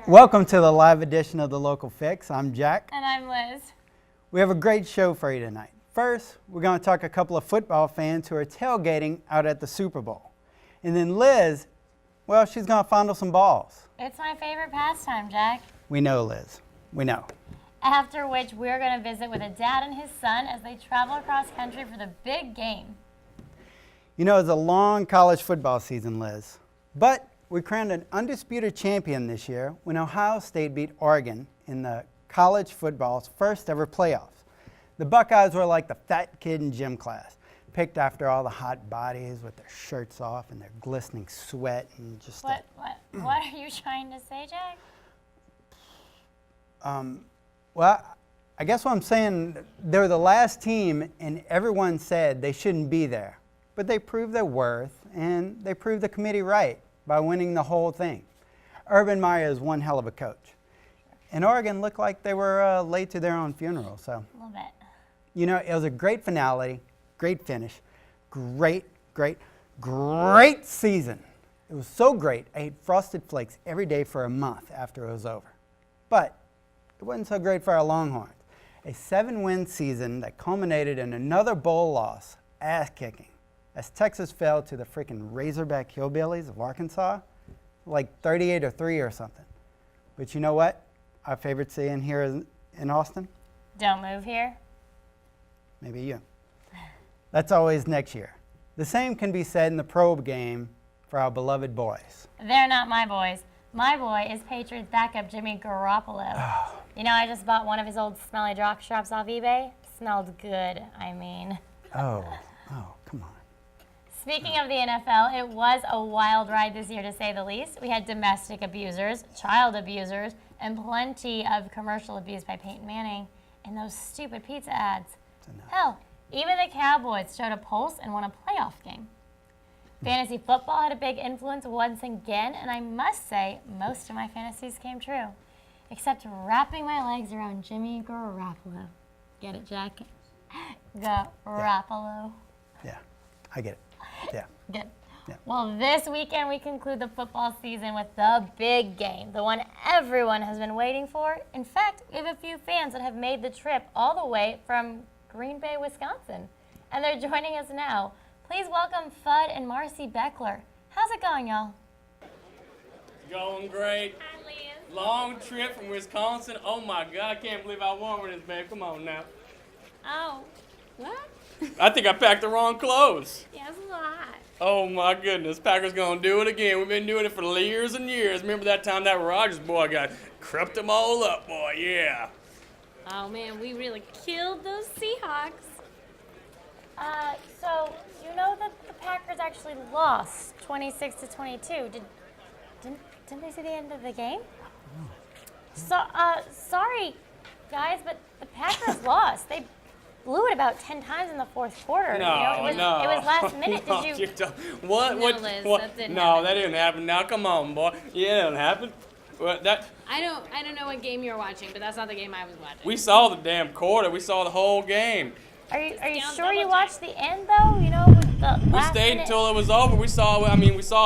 Welcome to the live edition of the Local Fix. I'm Jack. And I'm Liz. We have a great show for you tonight. First, we're going to talk to a couple of football fans who are tailgating out at the Super Bowl. And then Liz, well, she's going to fondle some balls. It's my favorite pastime, Jack. We know, Liz. We know. After which, we're going to visit with a dad and his son as they travel across country for the big game. You know, it's a long college football season, Liz. But we crowned an undisputed champion this year when Ohio State beat Oregon in the college football's first ever playoffs. The Buckeyes were like the fat kid in gym class, picked after all the hot bodies with their shirts off and their glistening sweat and just What are you trying to say, Jack? Well, I guess what I'm saying, they were the last team and everyone said they shouldn't be there. But they proved their worth and they proved the committee right by winning the whole thing. Urban Meyer is one hell of a coach. And Oregon looked like they were late to their own funeral. So, A little bit. you know, it was a great finale, great finish, great season. It was so great, I ate Frosted Flakes every day for a month after it was over. But it wasn't so great for our Longhorns. A 7-win season that culminated in another bowl loss, ass-kicking, as Texas fell to the freaking Razorback Hillbillies of Arkansas, like 38-3 or something. But you know what? Our favorite saying here in Austin? Don't move here. Maybe you. That's always next year. The same can be said in the probe game for our beloved boys. They're not my boys. My boy is Patriots backup Jimmy Garoppolo. You know, I just bought one of his old smelly jock straps off eBay. Smelled good, I mean. Oh, come on. Speaking of the NFL, it was a wild ride this year to say the least. We had domestic abusers, child abusers, and plenty of commercial abuse by Peyton Manning in those stupid pizza ads. Hell, even the Cowboys showed a pulse and won a playoff game. Fantasy football had a big influence once again, and I must say, most of my fantasies came true, except wrapping my legs around Jimmy Garoppolo. Get it, Jack? Garoppolo. Yeah, I get it. Yeah. Good. Yeah. Well, this weekend we conclude the football season with the big game, the one everyone has been waiting for. In fact, we have a few fans that have made the trip all the way from Green Bay, Wisconsin, and they're joining us now. Please welcome Fudd and Marcy Beckler. How's it going, y'all? Going great. Hi, Liz. Long trip from Wisconsin. Oh my God, I can't believe how warm it is, man. Come on now. Oh, what? I think I packed the wrong clothes. Yeah, it's a lot. Oh my goodness, Packers gonna do it again. We've been doing it for years and years. Remember that time that Rodgers boy got crept them all up, boy, yeah. Oh man, we really killed those Seahawks. So you know that the Packers actually lost 26-22. Didn't they see the end of the game? So, sorry, guys, but the Packers lost. They blew it about 10 times in the fourth quarter. No, it was last minute. No, Did you? What? No, What? Liz, what? that didn't No, happen. that didn't happen. Now, come on, boy. Yeah, it didn't happen. Well, I don't know what game you're watching, but that's not the game I was watching. we saw the damn quarter. We saw the whole game. Are you down sure you double watched the end though? You know, with the We last stayed minute? until it was over. We saw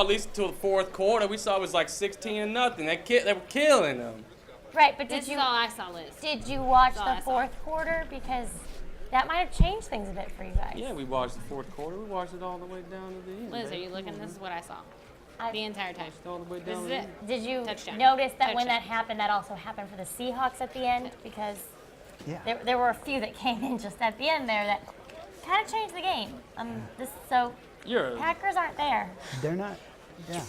at least until the fourth quarter. We saw it was like 16-0. They were killing them. Right, but This is all I saw, Liz. did you watch That's all I the saw. fourth quarter? Because that might have changed things a bit for you guys. Yeah, we watched the fourth quarter. We watched it all the way down to the end. Liz, are baby. you looking? This is what I saw. I- The entire time. All the way This down is to the it. end. Did you Touchdown. notice that when Touchdown. that happened, that also happened for the Seahawks at the end? Because Yeah. there were a few that came in just at the end there that kind of changed the game. So You're Packers aren't there. They're not. Yeah.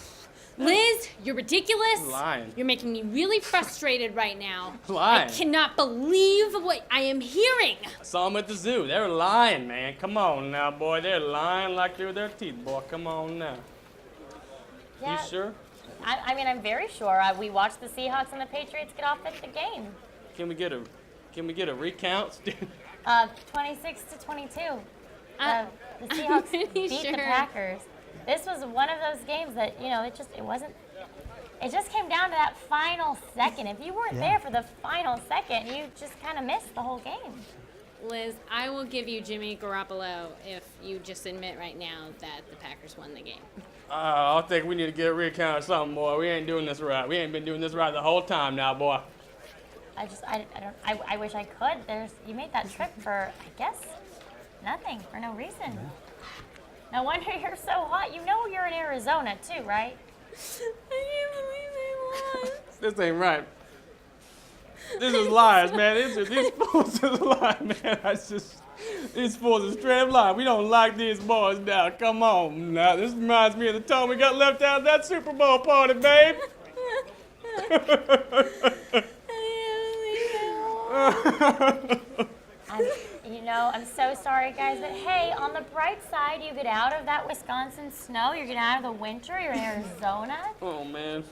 Liz, you're ridiculous. Lying. You're making me really frustrated right now. Lying. I cannot believe what I am hearing. I saw them at the zoo. They were lying, man. Come on now, boy. They're lying like through their teeth, boy. Come on now. Yeah. You sure? I mean, I'm very sure. We watched the Seahawks and the Patriots get off at the game. Can we get a recount? 26 to 22. Uh, The Seahawks pretty beat sure. the Packers. This was one of those games that, it just came down to that final second. If you weren't there for the final second, you just kind of missed the whole game. Liz, I will give you Jimmy Garoppolo if you just admit right now that the Packers won the game. I think we need to get a recount or something, boy. We ain't doing this right. We ain't been doing this right the whole time now, boy. I wish I could. You made that trip for, I guess, nothing, for no reason. No wonder you're so hot. You know you're in Arizona too, right? I can't believe they won. This ain't right. This is lies, man. These fools is lying, man. These fools is straight up lying. We don't like these boys now. Come on now. This reminds me of the time we got left out of that Super Bowl party, babe. I'm so sorry, guys, but hey, on the bright side, you get out of that Wisconsin snow, you're getting out of the winter, you're in Arizona. Oh, man.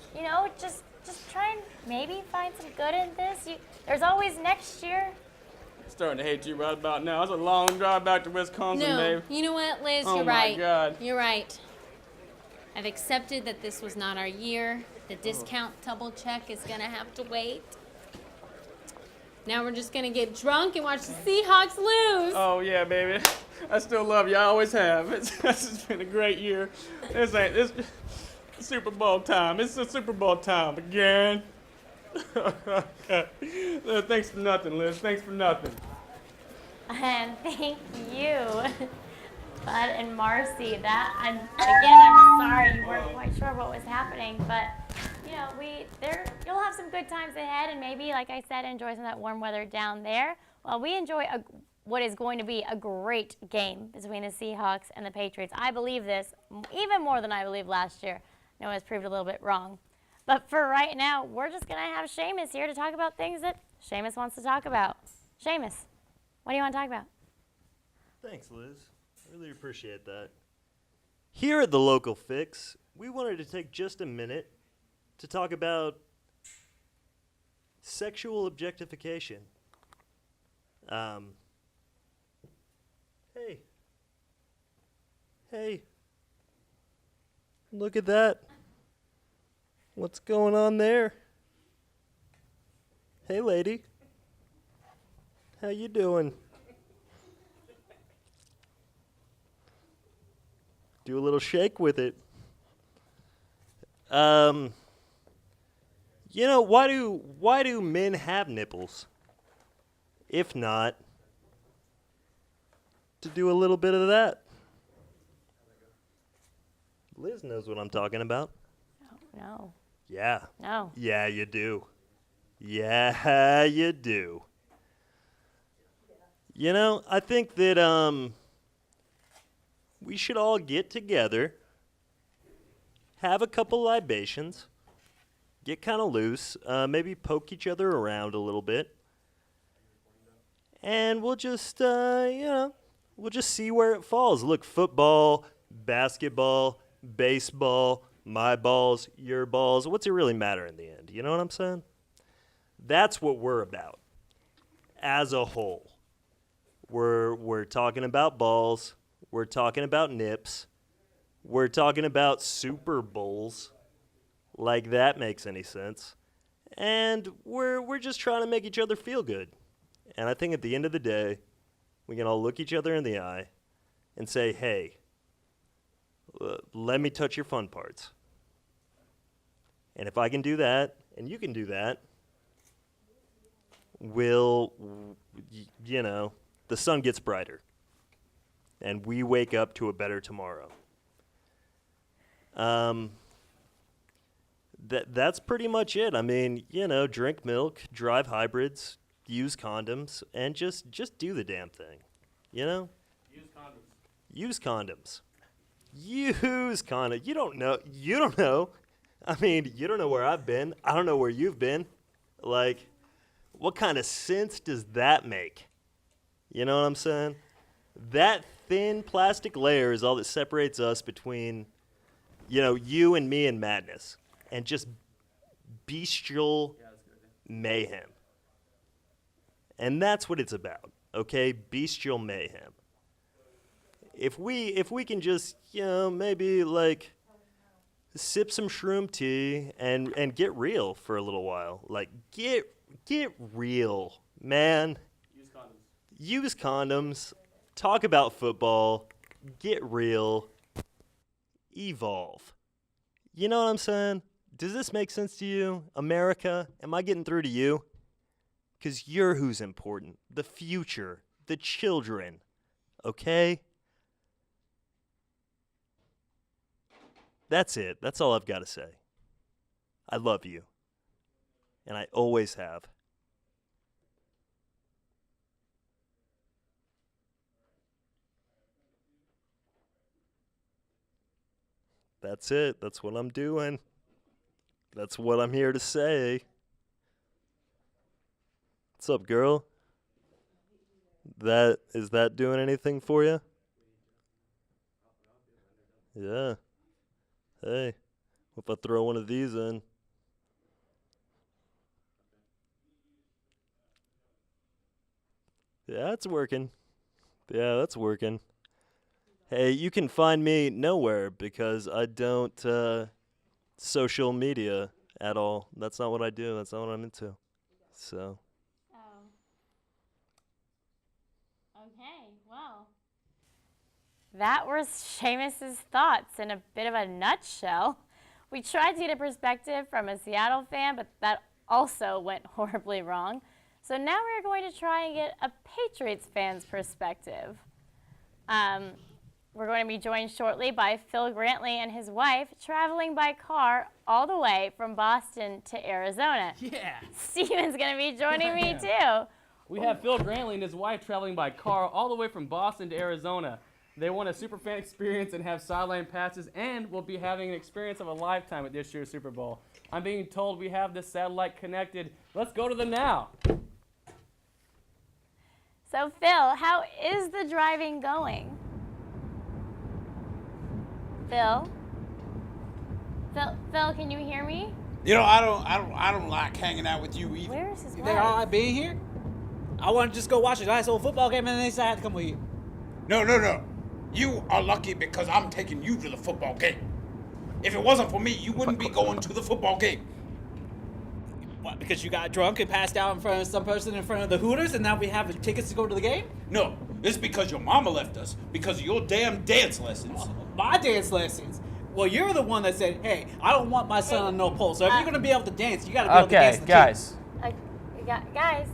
Just try and maybe find some good in this. There's always next year. Starting to hate you right about now. It's a long drive back to Wisconsin, No, babe. you know what, Liz? Oh You're my right. God. You're right. I've accepted that this was not our year. The discount double check is gonna have to wait. Now we're just gonna get drunk and watch the Seahawks lose. Oh, yeah, baby. I still love you. I always have. This has been a great year. This Super Bowl time. It's the Super Bowl time again. Thanks for nothing, Liz. Thanks for nothing. And thank you, Bud and Marcy. I'm sorry you weren't quite sure what was happening, but you'll have some good times ahead, and maybe, like I said, enjoy some of that warm weather down there. Well, we enjoy what is going to be a great game between the Seahawks and the Patriots. I believe this even more than I believed last year. I know I was proved a little bit wrong. But for right now, we're just going to have Seamus here to talk about things that Seamus wants to talk about. Seamus, what do you want to talk about? Thanks, Liz. I really appreciate that. Here at the Local Fix, we wanted to take just a minute to talk about sexual objectification. Hey, look at that. What's going on there? Hey, lady. How you doing? Do a little shake with it. Why do men have nipples? If not, to do a little bit of that. Liz knows what I'm talking about. No. Yeah. No. Yeah, you do. Yeah, you do. I think that we should all get together, have a couple libations, get kind of loose, maybe poke each other around a little bit, and we'll just see where it falls. Look, football, basketball, baseball, my balls, your balls, what's it really matter in the end? You know what I'm saying? That's what we're about as a whole. We're talking about balls. We're talking about nips. We're talking about Super Bowls, like that makes any sense. And we're just trying to make each other feel good. And I think at the end of the day, we can all look each other in the eye and say, hey, let me touch your fun parts. And if I can do that, and you can do that, the sun gets brighter. And we wake up to a better tomorrow. That's pretty much it. I mean, drink milk, drive hybrids, use condoms, and just do the damn thing. Use condoms. Use condoms. Use condoms. You don't know. I mean, you don't know where I've been. I don't know where you've been. Like, what kind of sense does that make? You know what I'm saying? That thin plastic layer is all that separates us between, you and me and madness. And just bestial mayhem. And that's what it's about, okay? Bestial mayhem. If we can just, maybe like sip some shroom tea and get real for a little while. Like get real, man. Use condoms. Talk about football. Get real. Evolve. You know what I'm saying? Does this make sense to you? America, am I getting through to you? Because you're who's important. The future. The children. Okay? That's it. That's all I've got to say. I love you. And I always have. That's it. That's what I'm doing. That's what I'm here to say. What's up, girl? Is that doing anything for you? Yeah. Hey, if I throw one of these in. Yeah, it's working. Yeah, that's working. Hey, you can find me nowhere because I don't social media at all. That's not what I do. That's not what I'm into. So. Oh. Okay, well. That was Seamus's thoughts in a bit of a nutshell. We tried to get a perspective from a Seattle fan, but that also went horribly wrong. So now we're going to try and get a Patriots fan's perspective. We're going to be joined shortly by Phil Grantley and his wife traveling by car all the way from Boston to Arizona. Yeah. Steven's going to be joining me too. We have Phil Grantley and his wife traveling by car all the way from Boston to Arizona. They want a super fan experience and have sideline passes, and will be having an experience of a lifetime at this year's Super Bowl. I'm being told we have this satellite connected. Let's go to them now. So Phil, how is the driving going? Phil, can you hear me? You know, I don't like hanging out with you either. Where is his You wife? think all right being here? I want to just go watch a nice old football game and then decide I have to come with you. No. You are lucky because I'm taking you to the football game. If it wasn't for me, you wouldn't be going to the football game. What, because you got drunk and passed out in front of some person in front of the Hooters and now we have tickets to go to the game? No, it's because your mama left us because of your damn dance lessons. My dance lessons. Well, you're the one that said, hey, I don't want my son on no pole. So if you're going to be able to dance, you got to be able to dance. Okay, guys. Guys,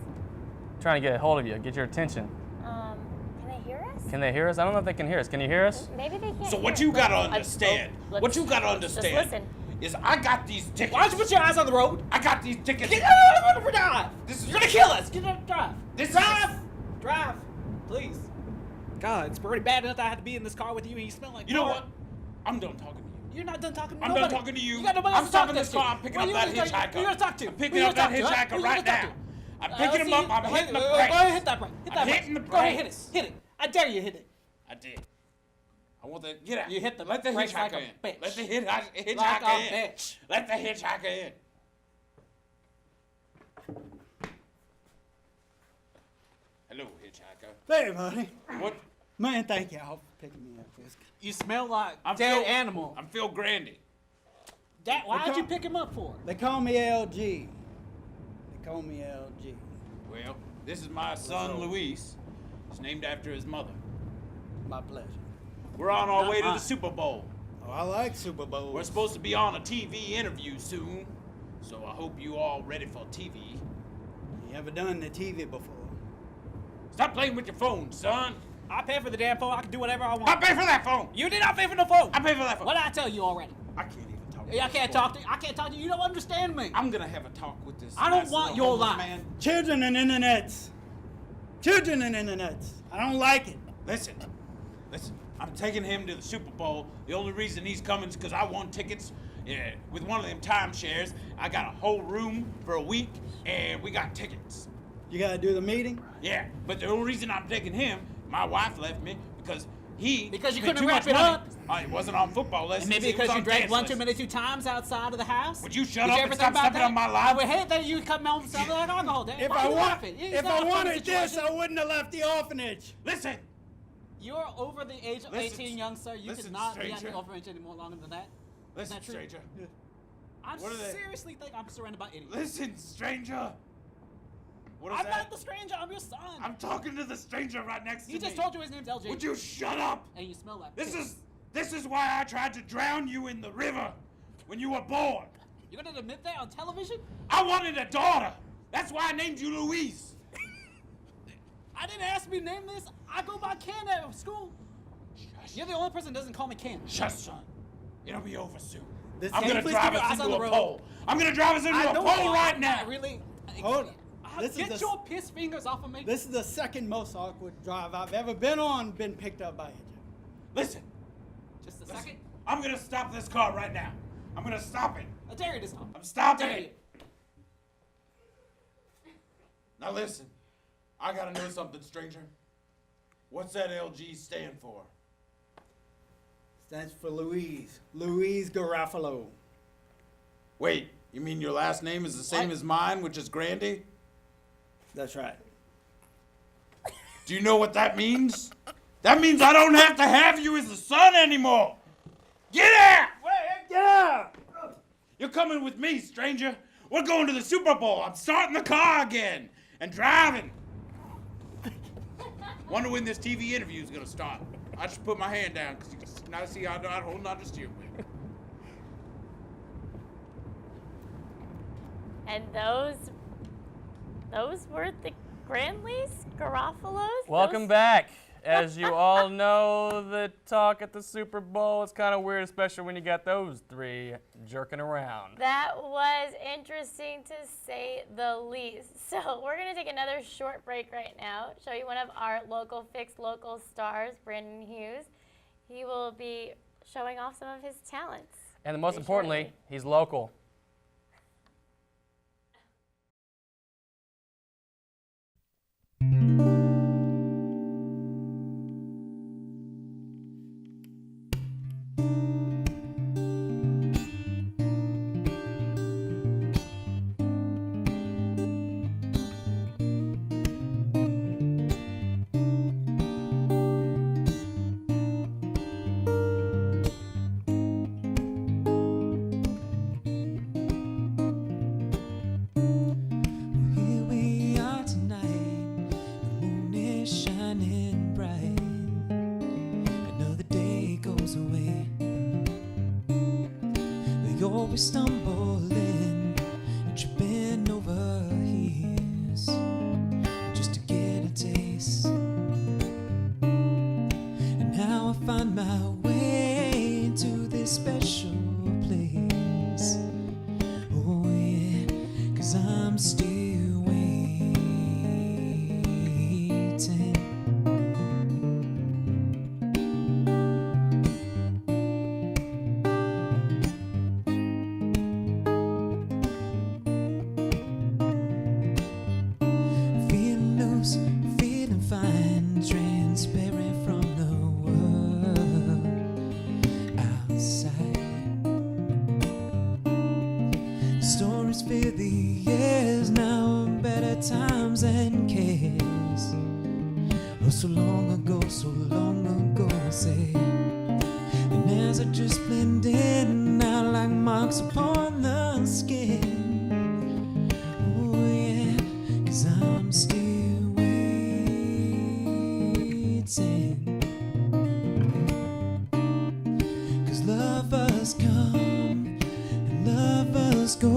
Trying to get a hold of you, get your attention. can they hear us? Can they hear us? I don't know if they can hear us. Can you hear us? Maybe they can't. So what hear you us. gotta Let's- understand, let's- what you gotta just understand listen. is I got these tickets. Why don't you put your eyes on the road? I got these tickets. Get out of the drive. This is- You're going to kill us. Get on the drive. This is- Drive. Please. God, it's pretty bad enough that I had to be in this car with you and you smell like You know tar. what? I'm done talking to you. You're not done talking to I'm nobody. done talking to you. You got nobody I'm else to talk stopping this to. car. I'm picking up that hitchhiker. Who you gonna talk to? I'm picking Who you up that gonna talk to, huh? hitchhiker Who you right gonna talk now. to? I'm picking him up. I'm hitting the Go brakes. ahead, hit that brake. Hit that I'm brake. hitting the Go ahead, hit brakes. it. Hit it. I dare you hit it. I did. I want the get out. You hit the Let the brakes hitchhiker like a in. bitch. Let the hitchhiker Like a in. bitch. Let the hitchhiker in. Hello, hitchhiker. Hey, buddy. What? Man, thank y'all for picking me up. You smell like I'm dead Phil- animal. I'm Phil Grandy. Why'd you pick him up for? They call me LG. They call me LG. Well, this is my son Luis. It's named after his mother. My pleasure. We're on our Not way to the mine. Super Bowl. Oh, I like Super Bowls. We're supposed to be on a TV interview soon, so I hope you all ready for TV. You ever done the TV before? Stop playing with your phone, son. I pay for the damn phone. I can do whatever I I want. pay for that phone. You did not pay for the phone. I pay for that phone. What did I tell you already? I can't even talk. I can't talk to you. I can't talk to you. You don't understand me. I'm gonna have a talk with this. I don't nice want little your homeless life. man. Children and internets. Children and internets. I don't like it. Listen. I'm taking him to the Super Bowl. The only reason he's coming is because I won tickets. Yeah, with one of them timeshares, I got a whole room for a week, and we got tickets. You gotta do the meeting? Yeah, but the only reason I'm taking him, my wife left me because he Because you spent couldn't too wrap much it money. up? It wasn't on football lessons. And maybe it was because you on drank dance one too lessons. many 2 times outside of the house? Would you shut Did up you and ever stop think about stepping that? on my life? I would hate that you cut me home with something like alcohol. If Why I you want, laughing? It's if not I a funny wanted this, situation. I wouldn't have left the orphanage. Listen, You're over the age of Listen, 18, young sir. You listen, cannot be at stranger. the orphanage anymore longer than that. listen, that true? stranger. I What are they- seriously think I'm surrounded by idiots. Listen, stranger. What is I'm that? not the stranger. I'm your son. I'm talking to the stranger right next to He me. just told you his name's LJ. Would you shut up? And you smell like This piss. is why I tried to drown you in the river when you were born. You're gonna admit that on television? I wanted a daughter. That's why I named you Louise. I didn't ask me to name this. I go by Ken at school. Shush. You're the only person that doesn't call me Ken. Shush, son. It'll be over soon. This I'm Can gonna you please drive keep your us eyes on into the a road? pole. I'm gonna drive us into I a don't pole know, right I'm now. not really. Hold on. This is Get the- your piss fingers off of me. This is the second most awkward drive I've ever been on, been picked up by AJ. Listen, Just a listen. second. I'm gonna stop this car right now. I'm gonna stop it. I dare you this time. I'm stopping Dare it. Now listen, I gotta know something, stranger. What's that LG stand for? Stands for Louise. Louise Garofalo. Wait, you mean your last name is the same What? as mine, which is Grandy? That's right. Do you know what that means? That means I don't have to have you as a son anymore. Get out! Get out! You're coming with me, stranger. We're going to the Super Bowl. I'm starting the car again and driving. Wonder when this TV interview is gonna start. I just put my hand down because you can now see I'm not holding on to steering wheel. And those were the Granleys, Garofalos. Welcome back. As you all know, the talk at the Super Bowl is kind of weird, especially when you got those three jerking around. That was interesting to say the least. So we're gonna take another short break right now. Show you one of our local fixed local stars, Brandon Hughes. He will be showing off some of his talents. And most Pretty importantly, shortly. he's local. Here we are tonight, the moon is shining bright. Another day goes away. We always stumble in and tripping over heels just to get a taste. And now I find my way to this special place. Oh yeah, 'cause I'm still waiting. Feeling loose, feeling fine, transparent from the world outside. Stories fill the airs now, better times and cares. Oh, so long ago, I say. And as I just blend in now, like marks upon the skin. Oh, yeah, 'cause I'm still waiting. 'Cause lovers come and lovers go.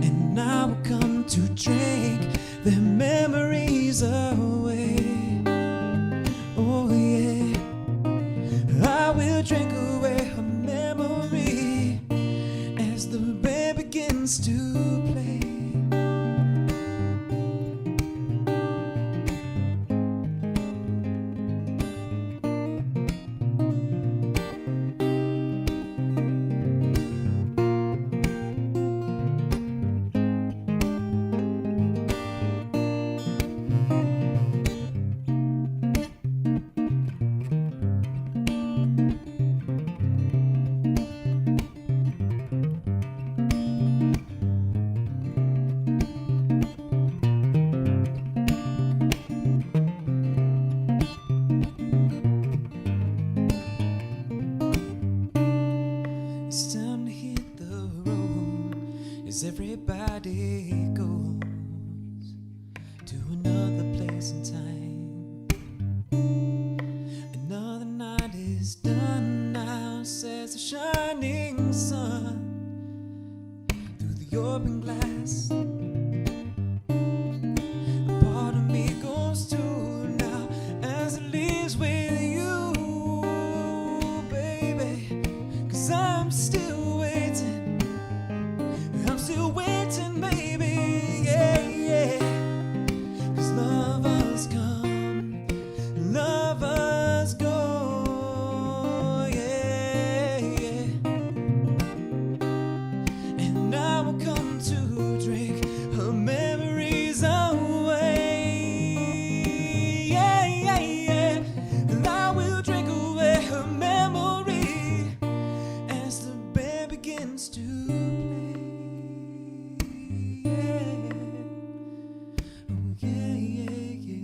And now will come to drink their memories away. Oh yeah, I will drink away her memory as the band begins to play. yeah, yeah, yeah.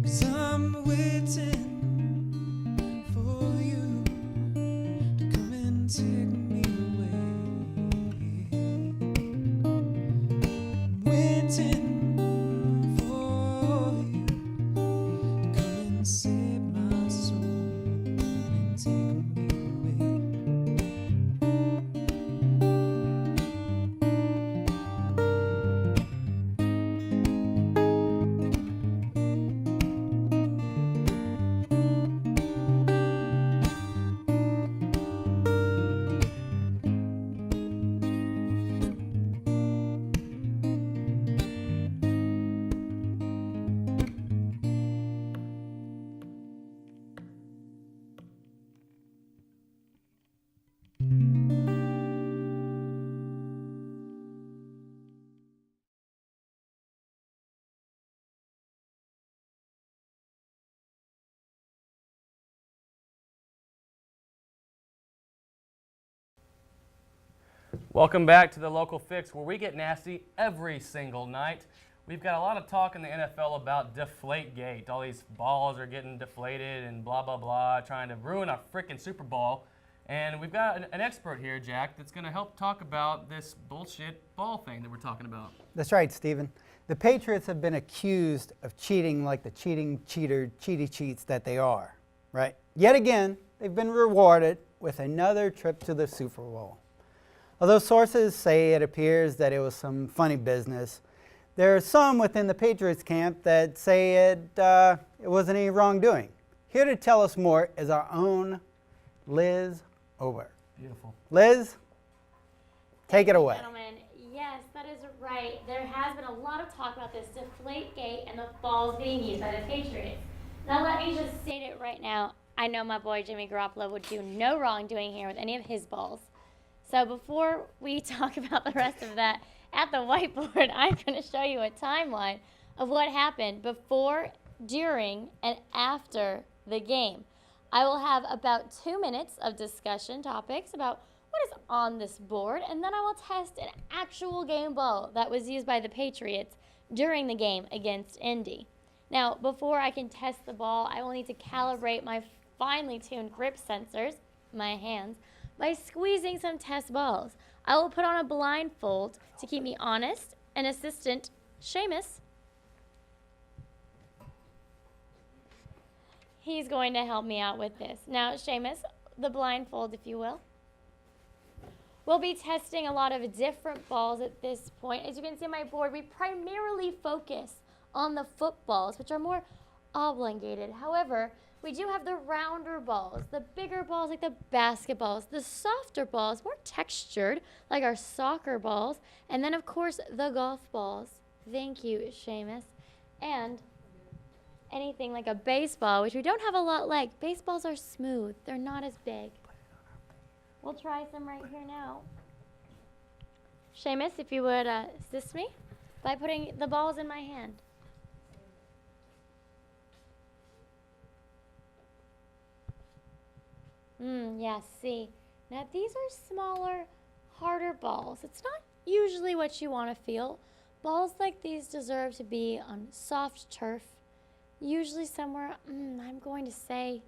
Cause I'm waiting for you to come and take me away. I'm waiting for you to come and save my soul and take me away. Welcome back to the Local Fix, where we get nasty every single night. We've got a lot of talk in the NFL about Deflategate. All these balls are getting deflated and blah, blah, blah, trying to ruin our freaking Super Bowl. And we've got an expert here, Jack, that's going to help talk about this bullshit ball thing that we're talking about. That's right, Stephen. The Patriots have been accused of cheating like the cheating cheaty cheats that they are, right? Yet again, they've been rewarded with another trip to the Super Bowl. Although sources say it appears that it was some funny business, there are some within the Patriots camp that say it wasn't any wrongdoing. Here to tell us more is our own Liz Ober. Beautiful. Liz, take it away. Gentlemen, yes, that is right. There has been a lot of talk about this Deflategate and the balls being used by the Patriots. Now let me just state it right now. I know my boy Jimmy Garoppolo would do no wrongdoing here with any of his balls. So before we talk about the rest of that, at the whiteboard, I'm going to show you a timeline of what happened before, during, and after the game. I will have about 2 minutes of discussion topics about what is on this board, and then I will test an actual game ball that was used by the Patriots during the game against Indy. Now, before I can test the ball, I will need to calibrate my finely tuned grip sensors, my hands, by squeezing some test balls. I will put on a blindfold to keep me honest, and assistant Seamus, he's going to help me out with this. Now, Seamus, the blindfold, if you will. We'll be testing a lot of different balls at this point. As you can see on my board, we primarily focus on the footballs, which are more oblongated. However, we do have the rounder balls, the bigger balls like the basketballs, the softer balls, more textured like our soccer balls, and then of course the golf balls. Thank you, Seamus. And anything like a baseball, which we don't have a lot like. Baseballs are smooth, they're not as big. We'll try some right here now. Seamus, if you would assist me by putting the balls in my hand. Yeah, see. Now these are smaller, harder balls. It's not usually what you want to feel. Balls like these deserve to be on soft turf, usually somewhere, I'm going to say,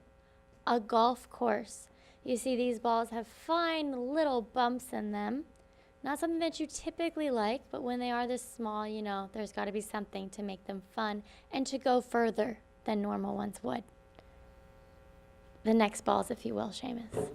a golf course. You see these balls have fine little bumps in them. Not something that you typically like, but when they are this small, you know, there's got to be something to make them fun and to go further than normal ones would. The next balls, if you will, Seamus.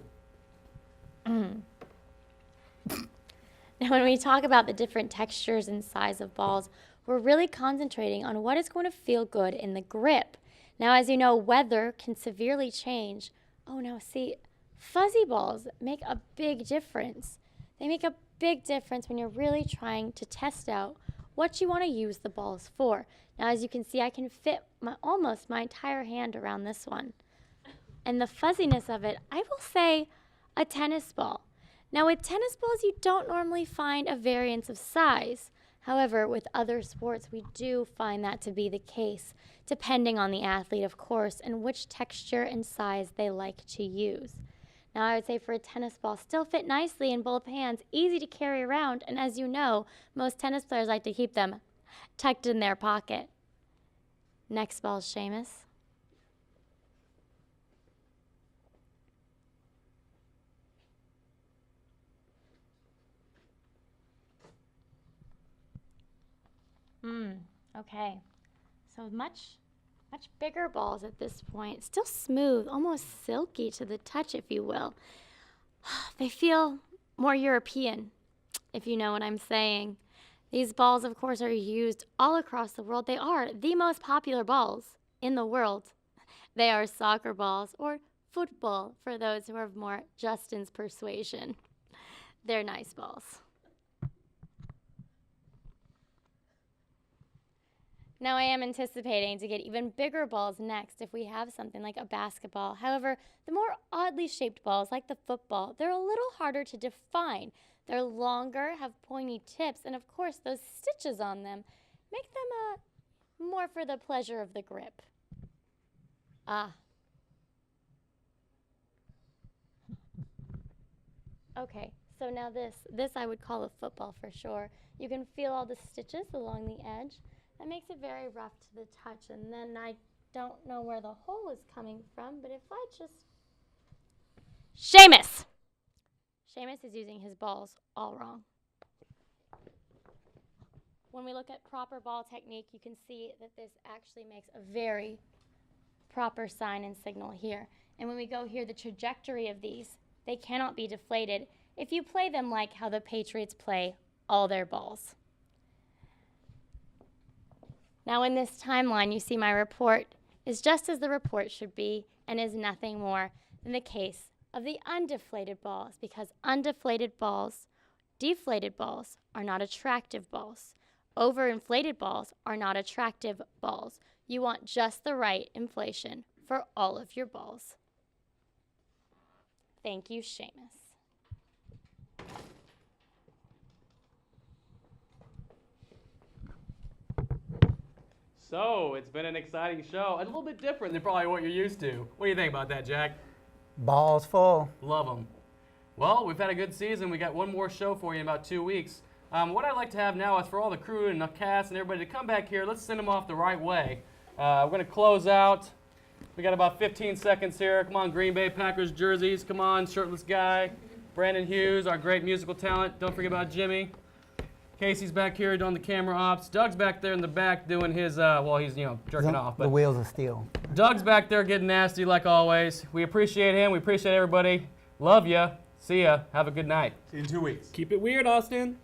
Now, when we talk about the different textures and size of balls, we're really concentrating on what is going to feel good in the grip. Now, as you know, weather can severely change. Oh, now see, fuzzy balls make a big difference. They make a big difference when you're really trying to test out what you want to use the balls for. Now, as you can see, I can fit almost my entire hand around this one. And the fuzziness of it, I will say a tennis ball. Now with tennis balls, you don't normally find a variance of size. However, with other sports, we do find that to be the case, depending on the athlete, of course, and which texture and size they like to use. Now, I would say for a tennis ball, still fit nicely in both hands, easy to carry around, and as you know, most tennis players like to keep them tucked in their pocket. Next ball, Seamus. Okay. So much bigger balls at this point. Still smooth, almost silky to the touch, if you will. They feel more European, if you know what I'm saying. These balls, of course, are used all across the world. They are the most popular balls in the world. They are soccer balls, or football for those who have more Justin's persuasion. They're nice balls. Now, I am anticipating to get even bigger balls next if we have something like a basketball. However, the more oddly shaped balls, like the football, they're a little harder to define. They're longer, have pointy tips, and of course, those stitches on them make them more for the pleasure of the grip. Okay, so now this I would call a football for sure. You can feel all the stitches along the edge. That makes it very rough to the touch, and then I don't know where the hole is coming from, but if I just... Seamus! Seamus is using his balls all wrong. When we look at proper ball technique, you can see that this actually makes a very proper sign and signal here. And when we go here, the trajectory of these, they cannot be deflated if you play them like how the Patriots play all their balls. Now in this timeline, you see my report is just as the report should be and is nothing more than the case of the undeflated balls, because undeflated balls, deflated balls, are not attractive balls. Overinflated balls are not attractive balls. You want just the right inflation for all of your balls. Thank you, Seamus. So, it's been an exciting show. A little bit different than probably what you're used to. What do you think about that, Jack? Balls full. Love them. Well, we've had a good season. We got one more show for you in about 2 weeks. What I'd like to have now is for all the crew and the cast and everybody to come back here. Let's send them off the right way. We're going to close out. We got about 15 seconds here. Come on, Green Bay Packers jerseys. Come on, shirtless guy. Brandon Hughes, our great musical talent. Don't forget about Jimmy. Casey's back here doing the camera ops. Doug's back there in the back doing his, well, he's, jerking off. The wheels of steel. Doug's back there getting nasty like always. We appreciate him. We appreciate everybody. Love ya. See ya. Have a good night. See you in 2 weeks. Keep it weird, Austin.